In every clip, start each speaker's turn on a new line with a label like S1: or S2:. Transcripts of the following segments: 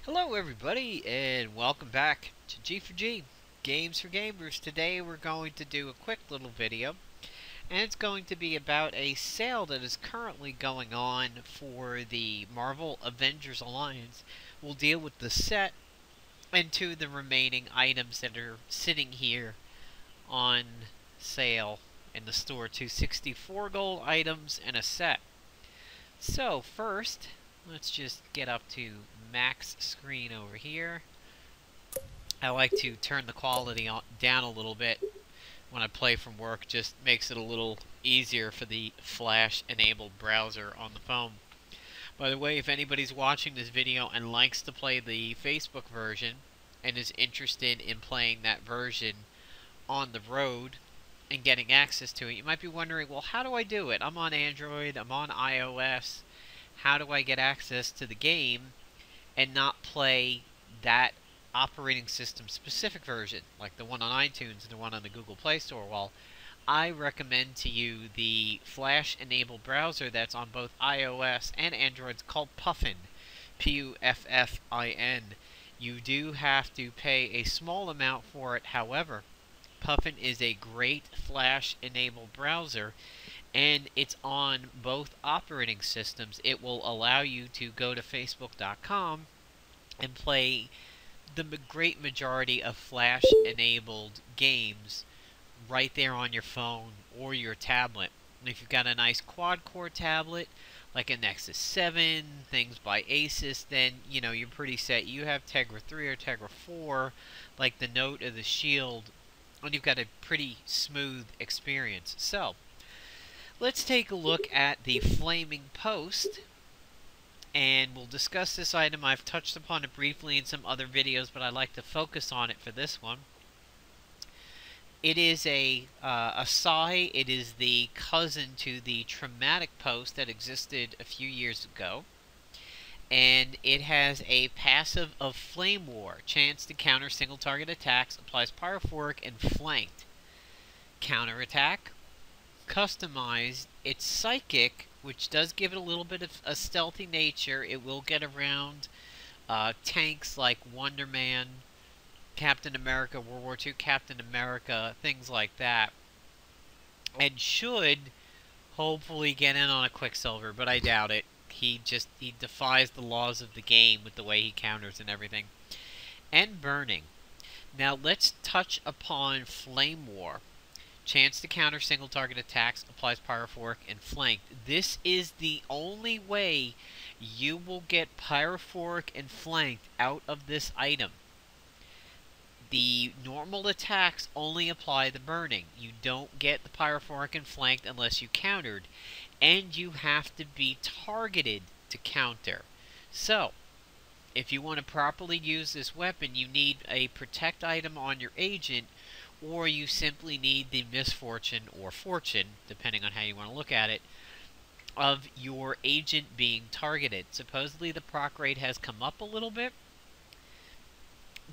S1: Hello everybody and welcome back to G4G, Games for Gamers. Today we're going to do a quick little video and it's going to be about a sale that is currently going on for the Marvel Avengers Alliance. We'll deal with the set and two of the remaining items that are sitting here on sale in the store. 264 gold items and a set. So first, let's just get up to max screen over here. I like to turn the quality down a little bit when I play from work. Just makes it a little easier for the flash enabled browser on the phone. By the way, if anybody's watching this video and likes to play the Facebook version and is interested in playing that version on the road and getting access to it, you might be wondering, well, how do I do it? I'm on Android, I'm on iOS. How do I get access to the game and not play that operating system specific version, like the one on iTunes and the one on the Google Play Store? Well, I recommend to you the flash enabled browser that's on both iOS and Android. It's called Puffin, Puffin. You do have to pay a small amount for it. However, Puffin is a great flash enabled browser and it's on both operating systems. It will allow you to go to facebook.com and play the great majority of flash-enabled games right there on your phone or your tablet. And if you've got a nice quad-core tablet, like a Nexus 7, things by Asus, then, you know, you're pretty set. You have Tegra 3 or Tegra 4, like the Note or the Shield, and you've got a pretty smooth experience. So, let's take a look at the Flaming Post, and we'll discuss this item. I've touched upon it briefly in some other videos, but I like to focus on it for this one. It is a Psi. It is the cousin to the Traumatic Post that existed a few years ago, and it has a passive of Flame War. Chance to counter single target attacks, applies pyrophoric and flanked. Counter attack. Customized, it's psychic, which does give it a little bit of a stealthy nature. It will get around tanks like Wonder Man, Captain America, World War II Captain America, things like that, and should hopefully get in on a Quicksilver, but I doubt it. He defies the laws of the game with the way he counters and everything. And Burning. Now let's touch upon Flame War. Chance to counter single target attacks, applies pyrophoric and flanked. This is the only way you will get pyrophoric and flanked out of this item. The normal attacks only apply the burning. You don't get the pyrophoric and flanked unless you countered. And you have to be targeted to counter. So, if you want to properly use this weapon, you need a protect item on your agent, or you simply need the misfortune or fortune, depending on how you want to look at it, of your agent being targeted. Supposedly the proc rate has come up a little bit,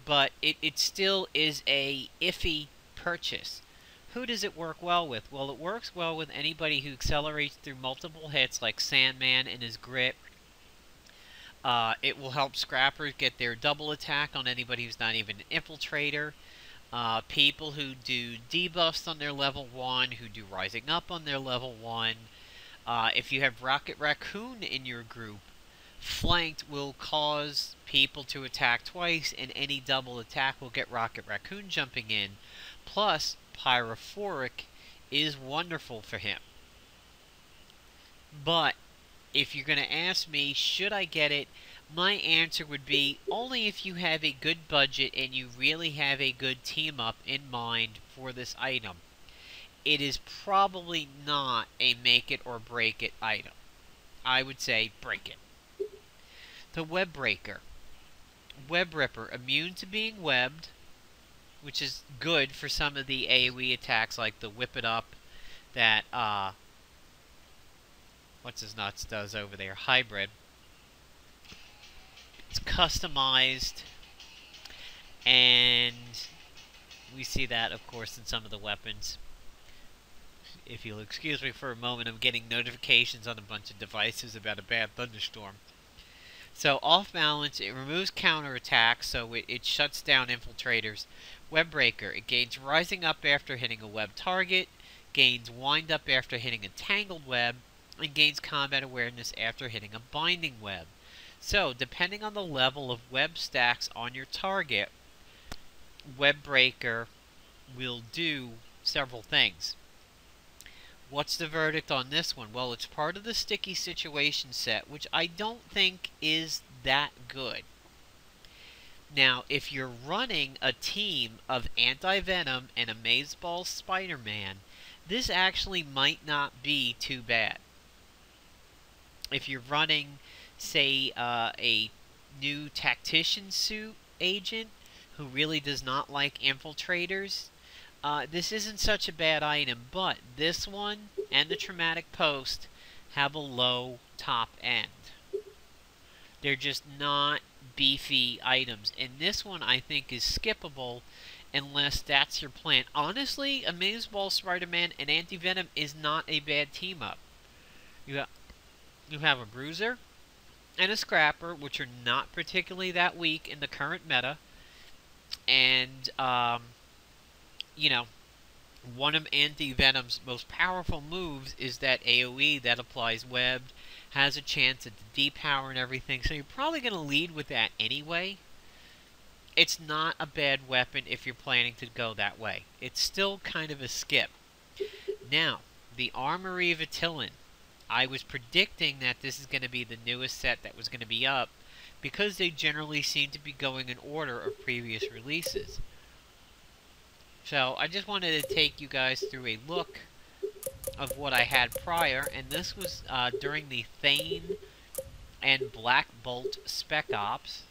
S1: but it still is a iffy purchase. Who does it work well with? Well, it works well with anybody who accelerates through multiple hits, like Sandman and his grip. It will help scrappers get their double attack on anybody who's not even an infiltrator. People who do debuffs on their level 1, who do rising up on their level 1. If you have Rocket Raccoon in your group, flanked will cause people to attack twice, and any double attack will get Rocket Raccoon jumping in. Plus, pyrophoric is wonderful for him. But, if you're going to ask me, should I get it? My answer would be only if you have a good budget and you really have a good team up in mind for this item. It is probably not a make it or break it item. I would say break it. The Web Breaker. Web Ripper, immune to being webbed, which is good for some of the AoE attacks like the Whip It Up that what's his nuts does over there, Hybrid. It's customized, and we see that, of course, in some of the weapons. If you'll excuse me for a moment, I'm getting notifications on a bunch of devices about a bad thunderstorm. So off balance, it removes counterattacks, so it shuts down infiltrators. Web breaker, it gains rising up after hitting a web target, gains wind up after hitting a tangled web, and gains combat awareness after hitting a binding web. So depending on the level of web stacks on your target, web breaker will do several things. What's the verdict on this one? Well, it's part of the sticky situation set, which I don't think is that good. Now, if you're running a team of Anti-Venom and Amazeball Spider-Man, this actually might not be too bad. If you're running, say, a new tactician suit agent who really does not like infiltrators, this isn't such a bad item, but this one and the Traumatic Post have a low top end. They're just not beefy items, and this one I think is skippable unless that's your plan. Honestly, Amazeball Spider-Man and Anti-Venom is not a bad team-up. You have a Bruiser and a Scrapper, which are not particularly that weak in the current meta, and you know, one of Anti-Venom's most powerful moves is that AoE that applies webbed, has a chance at the depower and everything, so you're probably going to lead with that anyway. It's not a bad weapon if you're planning to go that way. It's still kind of a skip. Now, the Armory of Attilan. I was predicting that this is going to be the newest set that was going to be up, because they generally seem to be going in order of previous releases. So, I just wanted to take you guys through a look of what I had prior, and this was during the Thane and Blackbolt Spec Ops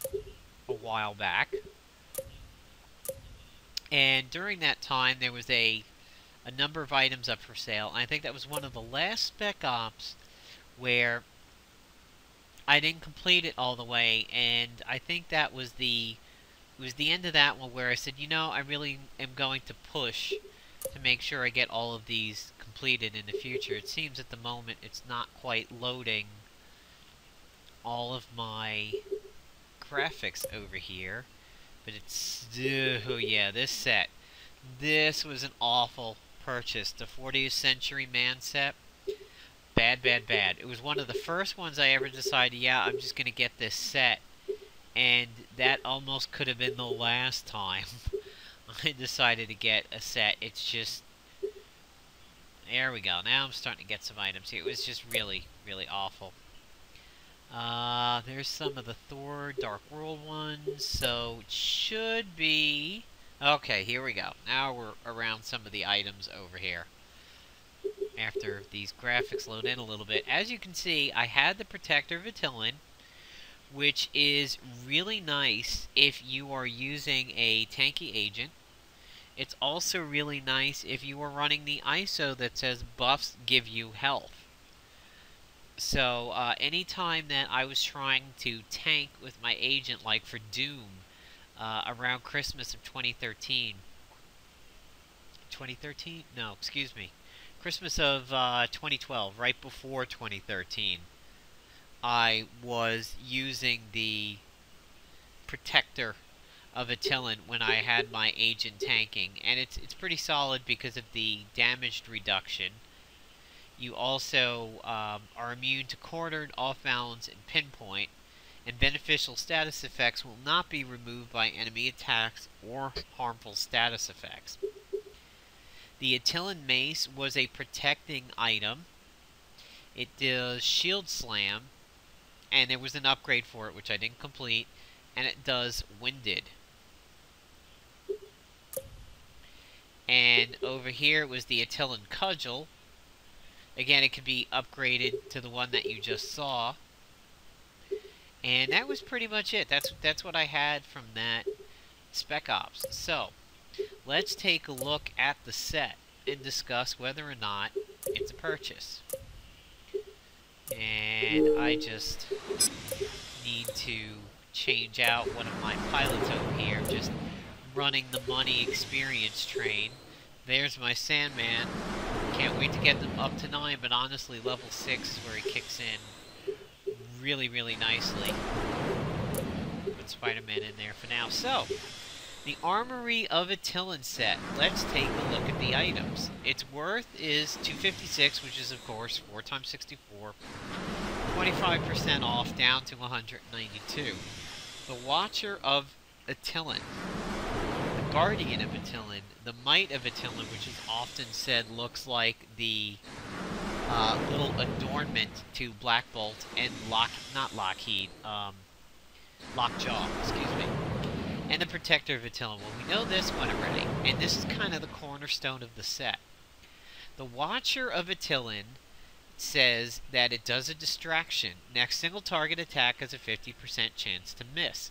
S1: a while back. And during that time, there was a number of items up for sale, and I think that was one of the last Spec Ops where I didn't complete it all the way, and I think that was the end of that one where I said, you know, I really am going to push to make sure I get all of these completed in the future. It seems at the moment it's not quite loading all of my graphics over here, but it's, oh yeah, this set. This was an awful purchase. The 40th Century Man set. Bad, bad, bad. It was one of the first ones I ever decided, yeah, I'm just going to get this set. And that almost could have been the last time I decided to get a set. It's just... There we go. Now I'm starting to get some items here. It was just really, really awful. There's some of the Thor Dark World ones. So it should be... Okay, here we go. Now we're around some of the items over here. After these graphics load in a little bit. As you can see, I had the Protector of Attilan, which is really nice if you are using a tanky agent. It's also really nice if you are running the ISO that says buffs give you health. So, anytime that I was trying to tank with my agent, like for Doom, around Christmas of 2013. 2013? No, excuse me. Christmas of 2012, right before 2013. I was using the Protector of Attilan when I had my agent tanking, and it's pretty solid because of the damage reduction. You also are immune to cornered, off balance, and pinpoint, and beneficial status effects will not be removed by enemy attacks or harmful status effects. The Attilan Mace was a protecting item. It does Shield Slam, and there was an upgrade for it, which I didn't complete, and it does Winded. And over here it was the Attilan Cudgel. Again, it could be upgraded to the one that you just saw. And that was pretty much it. That's what I had from that Spec Ops. So, let's take a look at the set and discuss whether or not it's a purchase. And I just need to change out one of my pilots over here, just running the money experience train. There's my Sandman. Can't wait to get them up to 9, but honestly, level 6 is where he kicks in really, really nicely. Put Spider-Man in there for now. So, the Armory of Attilan Set. Let's take a look at the items. Its worth is $256, which is, of course, 4 times 64. 25% off, down to $192. The Watcher of Attilan. The Guardian of Attilan. The Might of Attilan, which is often said looks like the little adornment to Blackbolt and Lockjaw, excuse me. And the Protector of Attilan. Well, we know this one already, and this is kind of the cornerstone of the set. The Watcher of Attilan says that it does a distraction. Next single target attack has a 50% chance to miss.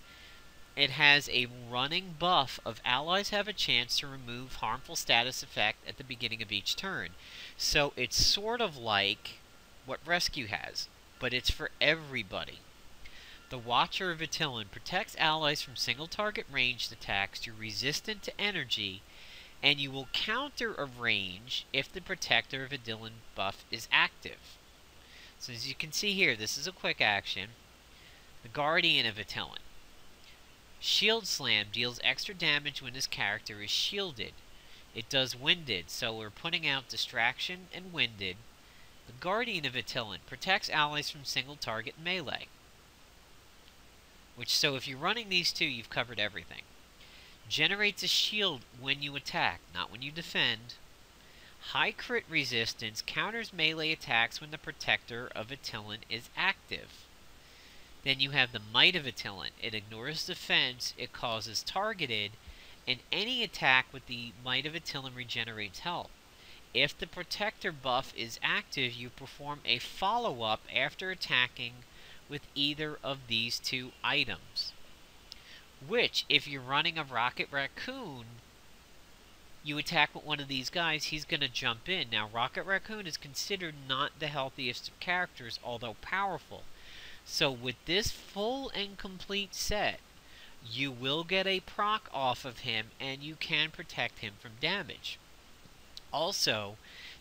S1: It has a running buff of allies have a chance to remove harmful status effect at the beginning of each turn. So it's sort of like what Rescue has, but it's for everybody. The Watcher of Attilan protects allies from single target ranged attacks. You're resistant to energy, and you will counter a range if the Protector of Attilan buff is active. So as you can see here, this is a quick action. The Guardian of Attilan. Shield Slam deals extra damage when this character is shielded. It does Winded, so we're putting out Distraction and Winded. The Guardian of Attilan protects allies from single target melee. So if you're running these two, you've covered everything. Generates a shield when you attack, not when you defend. High crit resistance counters melee attacks when the Protector of Attilan is active. Then you have the Might of Attilan. It ignores defense, it causes targeted, and any attack with the Might of Attilan regenerates health. If the Protector buff is active, you perform a follow-up after attacking with either of these two items. Which, if you're running a Rocket Raccoon, you attack with one of these guys, he's going to jump in. Now, Rocket Raccoon is considered not the healthiest of characters, although powerful. So with this full and complete set, you will get a proc off of him, and you can protect him from damage. Also,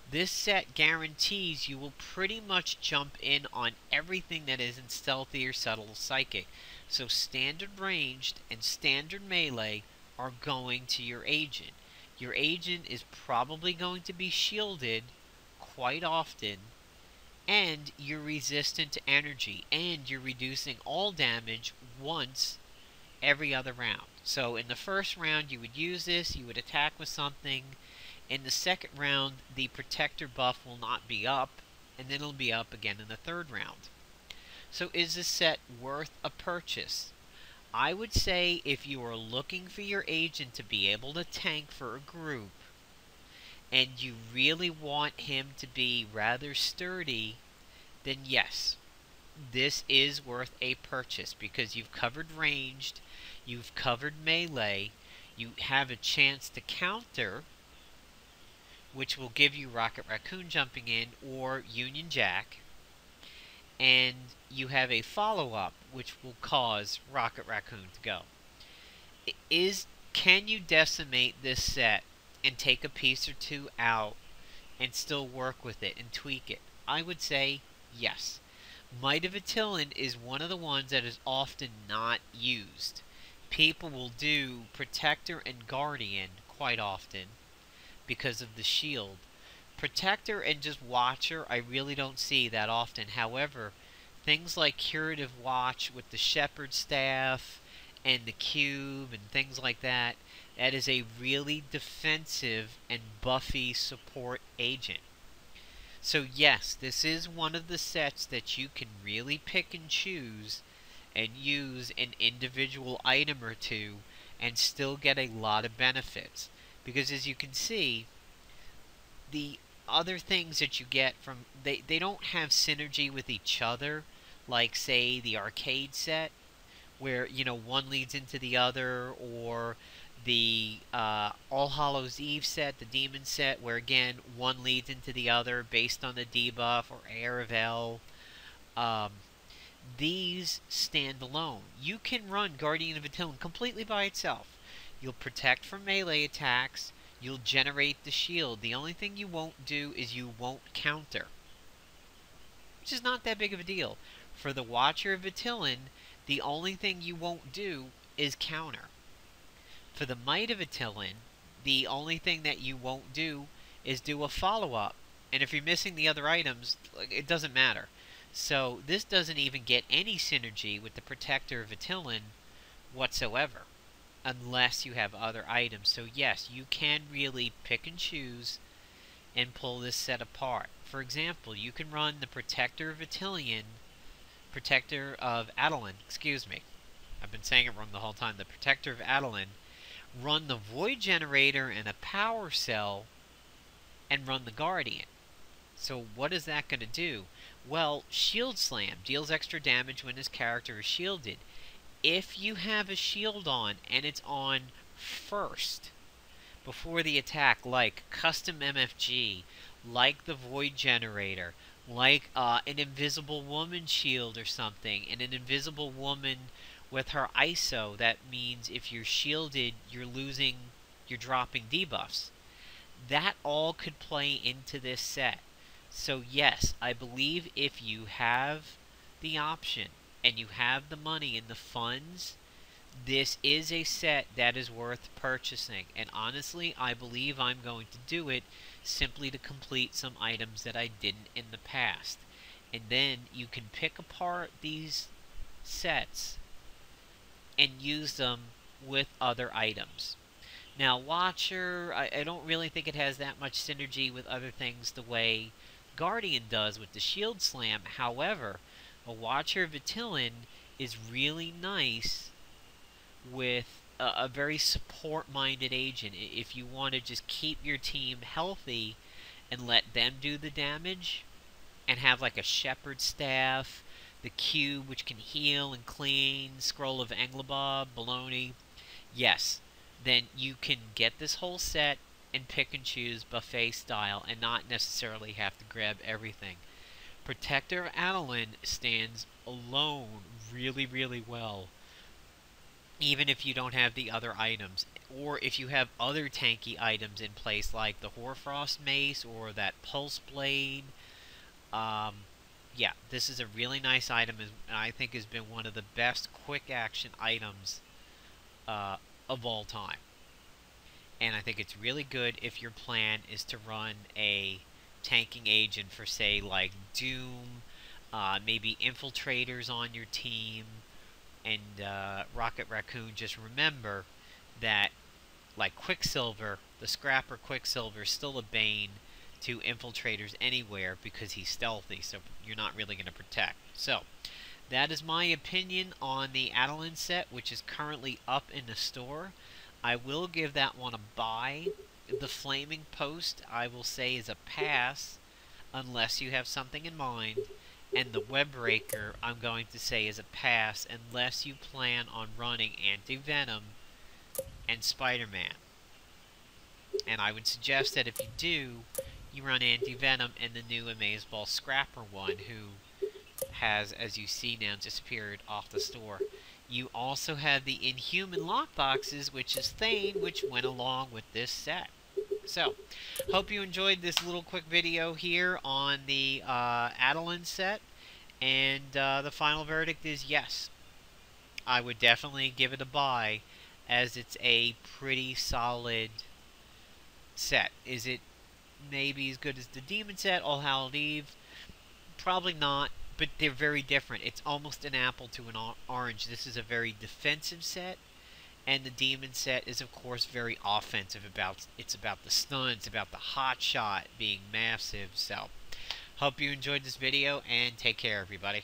S1: this set guarantees you will pretty much jump in on everything that isn't stealthy or subtle psychic. So standard ranged and standard melee are going to your agent. Your agent is probably going to be shielded quite often, and you're resistant to energy, and you're reducing all damage once every other round. So in the first round you would use this, you would attack with something. In the second round the Protector buff will not be up, and then it'll be up again in the third round. So is this set worth a purchase? I would say if you are looking for your agent to be able to tank for a group, and you really want him to be rather sturdy, then yes, this is worth a purchase, because you've covered ranged, you've covered melee, you have a chance to counter, which will give you Rocket Raccoon jumping in or Union Jack, and you have a follow-up which will cause Rocket Raccoon to go. Can you decimate this set and take a piece or two out and still work with it and tweak it? I would say yes. Might of Attilan is one of the ones that is often not used. People will do Protector and Guardian quite often because of the shield. Protector and just Watcher I really don't see that often. However, things like Curative Watch with the Shepherd Staff and the Cube and things like that, that is a really defensive and buffy support agent. So yes, this is one of the sets that you can really pick and choose and use an individual item or two and still get a lot of benefits. Because as you can see, the other things that you get from, they don't have synergy with each other, like say the arcade set, where one leads into the other, or the All Hallows Eve set, the Demon set, where again one leads into the other based on the debuff, or Heir of Hell. These stand alone. You can run Guardian of Attilan completely by itself. You'll protect from melee attacks, you'll generate the shield. The only thing you won't do is you won't counter, which is not that big of a deal. For the Watcher of Attilan, the only thing you won't do is counter. For the Might of Attilan, the only thing that you won't do is do a follow-up. And if you're missing the other items, it doesn't matter. So this doesn't even get any synergy with the Protector of Attilan whatsoever, unless you have other items. So yes, you can really pick and choose and pull this set apart. For example, you can run the Protector of Attilan, excuse me. I've been saying it wrong the whole time. The Protector of Attilan, run the Void Generator and a Power Cell, and run the Guardian. So what is that going to do? Well, Shield Slam deals extra damage when his character is shielded. If you have a shield on and it's on first, before the attack, like Custom MFG, like the Void Generator, like an Invisible Woman shield or something, and an Invisible Woman with her ISO, that means if you're shielded, you're dropping debuffs. That all could play into this set. So yes, I believe if you have the option and you have the money and the funds, this is a set that is worth purchasing. And honestly, I believe I'm going to do it simply to complete some items that I didn't in the past. And then you can pick apart these sets and use them with other items. Now, Watcher, I don't really think it has that much synergy with other things the way Guardian does with the Shield Slam. However, a Watcher of Attilan is really nice with a very support-minded agent. If you want to just keep your team healthy and let them do the damage, and have like a Shepherd Staff, the Cube which can heal and clean, Scroll of Englebab, baloney, yes, then you can get this whole set and pick and choose buffet style and not necessarily have to grab everything. Protector of Attilan stands alone really, really well, even if you don't have the other items, or if you have other tanky items in place like the Hoarfrost Mace or that Pulse Blade. Yeah, this is a really nice item, and I think has been one of the best quick action items of all time. And I think it's really good if your plan is to run a tanking agent for, say, like Doom, maybe Infiltrators on your team, and Rocket Raccoon. Just remember that, like Quicksilver, the Scrapper Quicksilver is still a bane to Infiltrators anywhere because he's stealthy, so you're not really going to protect. So, that is my opinion on the Attilan set, which is currently up in the store. I will give that one a buy. The Flaming Post, I will say, is a pass, unless you have something in mind. And the Webbreaker, I'm going to say, is a pass, unless you plan on running Anti-Venom and Spider-Man. And I would suggest that if you do, you run Anti-Venom and the new Amazeball Scrapper one, who has, as you see now, disappeared off the store. You also have the Inhuman lockboxes, which is Thane, which went along with this set. So, hope you enjoyed this little quick video here on the Attilan set. And the final verdict is yes. I would definitely give it a buy, as it's a pretty solid set. Is it maybe as good as the Demon set, All Hallowed Eve? Probably not, but they're very different. It's almost an apple to an orange. This is a very defensive set, and the Demon set is, of course, very offensive. It's about the stun, it's about the hot shot being massive. So, hope you enjoyed this video, and take care, everybody.